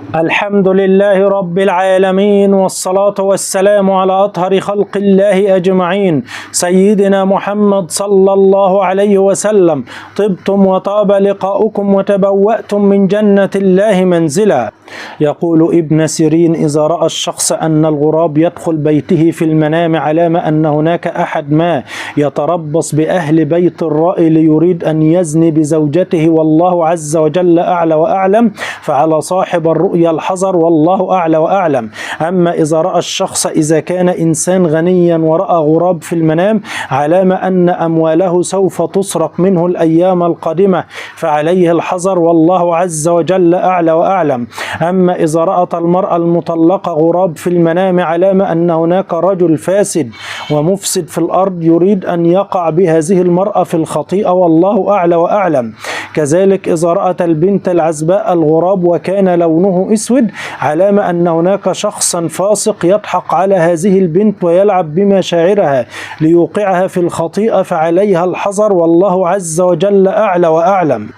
الحمد لله رب العالمين، والصلاة والسلام على أطهر خلق الله أجمعين، سيدنا محمد صلى الله عليه وسلم. طبتم وطاب لقاؤكم وتبوأتم من جنة الله منزلا. يقول ابن سيرين: إذا رأى الشخص أن الغراب يدخل بيته في المنام علامة أن هناك أحد ما يتربص بأهل بيت الرائي ليريد أن يزني بزوجته والله عز وجل أعلى وأعلم، فعلى صاحب الرؤيا الحذر والله أعلى وأعلم. أما إذا رأى الشخص إذا كان إنسان غنيا ورأى غراب في المنام علامة أن أمواله سوف تسرق منه الأيام القادمة، فعليه الحذر والله عز وجل أعلى وأعلم. أما إذا رأت المرأة المطلقة غراب في المنام علامة أن هناك رجل فاسد ومفسد في الأرض يريد أن يقع بهذه المرأة في الخطيئة والله أعلى وأعلم. كذلك إذا رأت البنت العزباء الغراب وكان لونه أسود علامة أن هناك شخصا فاسق يضحك على هذه البنت ويلعب بمشاعرها ليوقعها في الخطيئة، فعليها الحذر والله عز وجل أعلى وأعلم.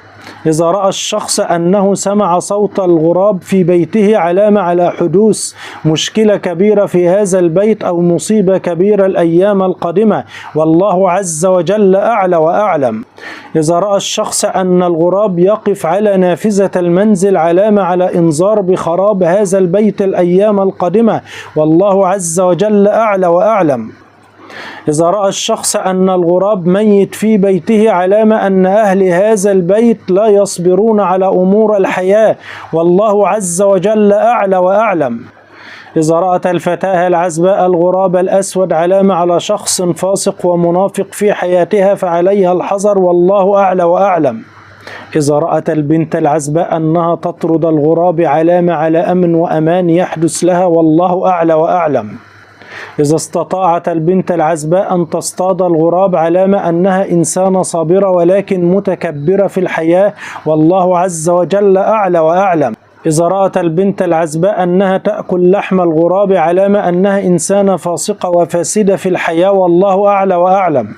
إذا رأى الشخص أنه سمع صوت الغراب في بيته علامة على حدوث مشكلة كبيرة في هذا البيت أو مصيبة كبيرة الأيام القادمة والله عز وجل أعلى وأعلم. إذا رأى الشخص أن الغراب يقف على نافذة المنزل علامة على إنذار بخراب هذا البيت الأيام القادمة والله عز وجل أعلى وأعلم. إذا رأى الشخص أن الغراب ميت في بيته علامة أن أهل هذا البيت لا يصبرون على أمور الحياة والله عز وجل أعلى وأعلم. إذا رأت الفتاة العزباء الغراب الأسود علامة على شخص فاسق ومنافق في حياتها، فعليها الحذر والله أعلى وأعلم. إذا رأت البنت العزباء أنها تطرد الغراب علامة على أمن وأمان يحدث لها والله أعلى وأعلم. إذا استطاعت البنت العزباء أن تصطاد الغراب علامة أنها إنسانة صابرة ولكن متكبرة في الحياة والله عز وجل أعلى وأعلم. إذا رأت البنت العزباء أنها تأكل لحم الغراب علامة أنها إنسانة فاسقة وفاسدة في الحياة والله أعلى وأعلم.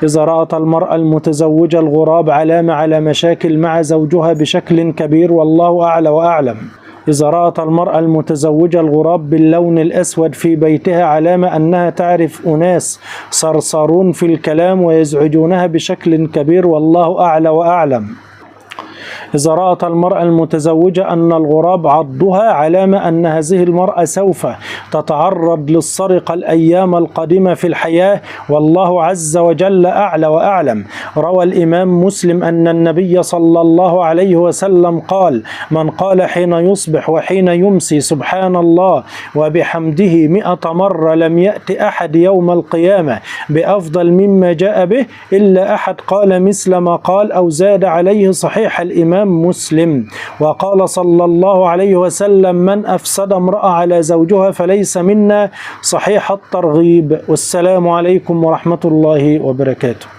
إذا رأت المرأة المتزوجة الغراب علامة على مشاكل مع زوجها بشكل كبير والله أعلى وأعلم. إذا رأت المرأة المتزوجة الغراب باللون الأسود في بيتها علامة أنها تعرف أناس صرصارون في الكلام ويزعجونها بشكل كبير والله أعلى وأعلم. إذا رأت المرأة المتزوجة أن الغراب عضها علامة أن هذه المرأة سوف تتعرض للسرقة الأيام القادمة في الحياة والله عز وجل أعلى وأعلم. روى الإمام مسلم أن النبي صلى الله عليه وسلم قال: من قال حين يصبح وحين يمسي سبحان الله وبحمده 100 مرة لم يأت أحد يوم القيامة بأفضل مما جاء به إلا أحد قال مثل ما قال أو زاد عليه. صحيح الإمام مسلم. وقال صلى الله عليه وسلم: من أفسد امرأة على زوجها فليس منا. صحيح الترغيب. والسلام عليكم ورحمة الله وبركاته.